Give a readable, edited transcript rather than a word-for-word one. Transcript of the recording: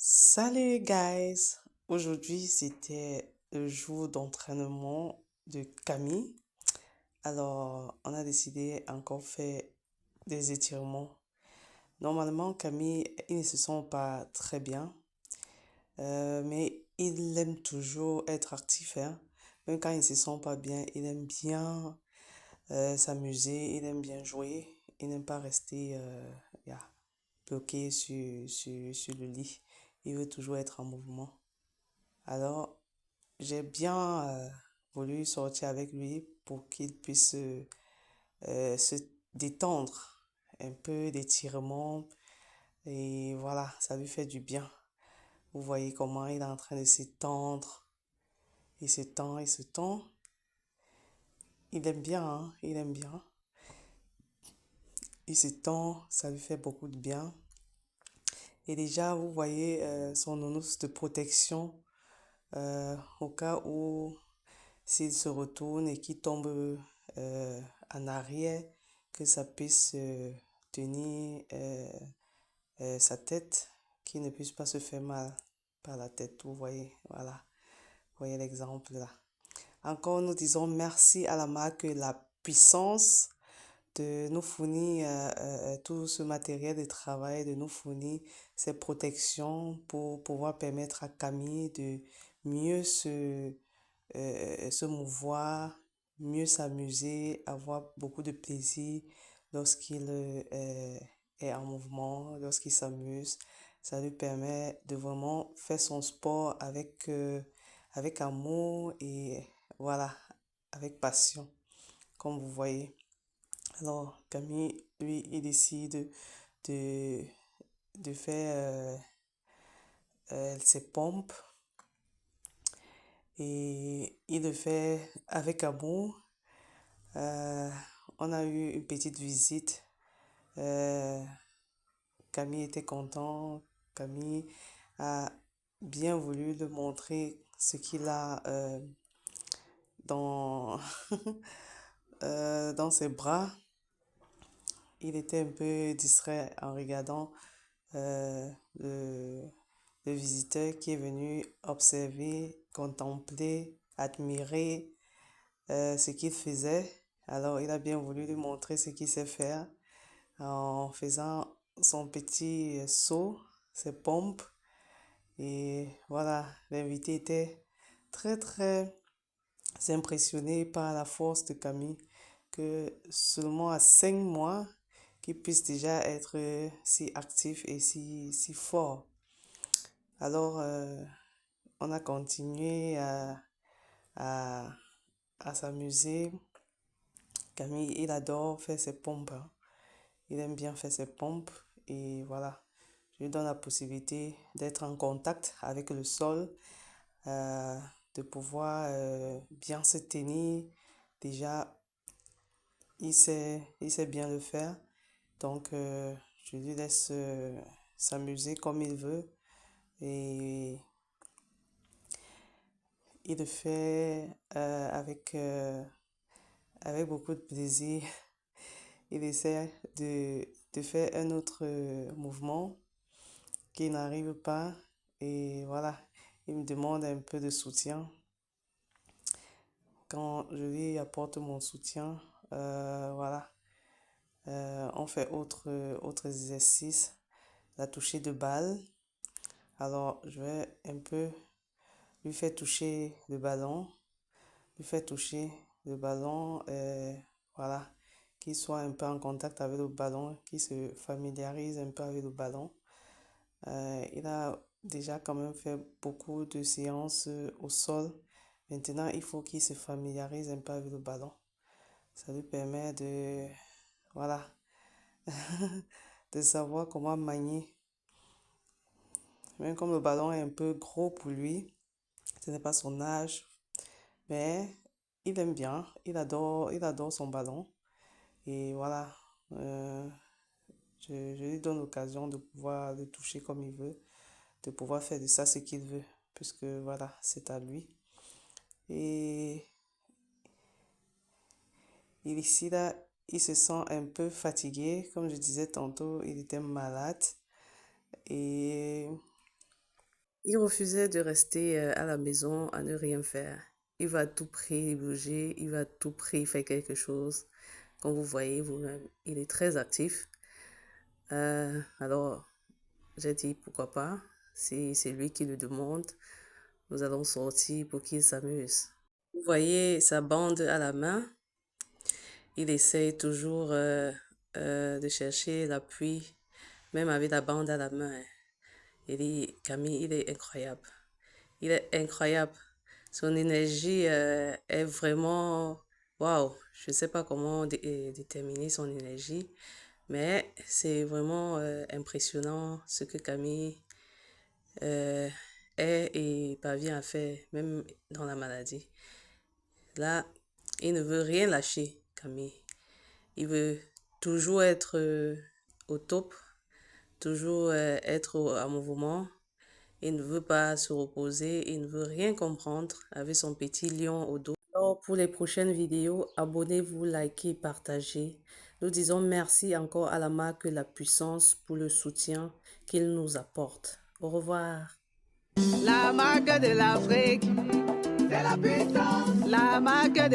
Salut guys! Aujourd'hui c'était le jour d'entraînement de Camille. Alors on a décidé encore faire des étirements. Normalement Camille il ne se sent pas très bien, mais il aime toujours être actif, hein. Même quand il ne se sent pas bien, il aime bien s'amuser, il aime bien jouer, il n'aime pas rester yeah, bloqué sur le lit. Il veut toujours être en mouvement. Alors, j'ai bien voulu sortir avec lui pour qu'il puisse se détendre, un peu d'étirement, et voilà, ça lui fait du bien. Vous voyez comment il est en train de s'étendre, il se tend, il se tend. Il aime bien, hein, il aime bien. Il se tend, ça lui fait beaucoup de bien. Et déjà, vous voyez son nounours de protection au cas où s'il se retourne et qu'il tombe en arrière, que ça puisse tenir sa tête, qu'il ne puisse pas se faire mal par la tête. Vous voyez, voilà, vous voyez l'exemple là. Encore, nous disons merci à la marque La Puissance de nous fournir tout ce matériel de travail, de nous fournir ces protections pour pouvoir permettre à Camille de mieux se mouvoir, mieux s'amuser, avoir beaucoup de plaisir lorsqu'il est en mouvement, lorsqu'il s'amuse. Ça lui permet de vraiment faire son sport avec amour et voilà, avec passion, comme vous voyez. Alors, Camille, lui, il décide de, de faire ses pompes et il le fait avec amour. Euh, on a eu une petite visite. Euh, Camille était content. Camille a bien voulu le montrer ce qu'il a dans, dans ses bras. Il était un peu distrait en regardant euh, le, le visiteur qui est venu observer, contempler, admirer ce qu'il faisait. Alors, il a bien voulu lui montrer ce qu'il sait faire en faisant son petit saut, ses pompes. Et voilà, l'invité était très, très impressionné par la force de Camille, que seulement à 5 mois, qu'il puisse déjà être si actif et si fort. Alors, on a continué à, à s'amuser. Camille, il adore faire ses pompes, hein. Il aime bien faire ses pompes et voilà. Je lui donne la possibilité d'être en contact avec le sol, euh, de pouvoir bien se tenir. Déjà, il sait bien le faire. Donc, je lui laisse s'amuser comme il veut et il le fait avec beaucoup de plaisir. Il essaie de faire un autre mouvement qui n'arrive pas. Et voilà, il me demande un peu de soutien. Quand je lui apporte mon soutien, voilà, on fait autres exercices. La toucher de balle. Alors, je vais un peu lui faire toucher le ballon. Lui faire toucher le ballon. Voilà, qu'il soit un peu en contact avec le ballon, qu'il se familiarise un peu avec le ballon. Il a déjà quand même fait beaucoup de séances au sol. Maintenant, il faut qu'il se familiarise un peu avec le ballon. Ça lui permet voilà, de savoir comment manier. Même comme le ballon est un peu gros pour lui, ce n'est pas son âge, mais il aime bien, il adore son ballon. Et voilà, euh, je lui donne l'occasion de pouvoir le toucher comme il veut, de pouvoir faire de ça ce qu'il veut, puisque voilà, c'est à lui. Et ici, là, il se sent un peu fatigué. Comme je disais tantôt, il était malade. Et Il refusait de rester à la maison à ne rien faire. Il va à tout prix bouger, il va à tout prix faire quelque chose. Comme vous voyez vous-même, il est très actif. Alors, j'ai dit pourquoi pas, si c'est lui qui le demande, nous allons sortir pour qu'il s'amuse. Vous voyez sa bande à la main, il essaie toujours de chercher l'appui, même avec la bande à la main. Il dit, Camille, il est incroyable. Il est incroyable. Son énergie est vraiment... Waouh! Je ne sais pas comment déterminer son énergie, mais c'est vraiment impressionnant ce que Camille euh, est et parvient à faire, même dans la maladie. Là, il ne veut rien lâcher, Camille. Il veut toujours être au top, toujours être en mouvement. Il ne veut pas se reposer, il ne veut rien comprendre avec son petit lion au dos. Alors, pour les prochaines vidéos, abonnez-vous, likez, partagez. Nous disons merci encore à la marque La Puissance pour le soutien qu'il nous apporte. Au revoir. La marque de l'Afrique, c'est la puissance. La marque de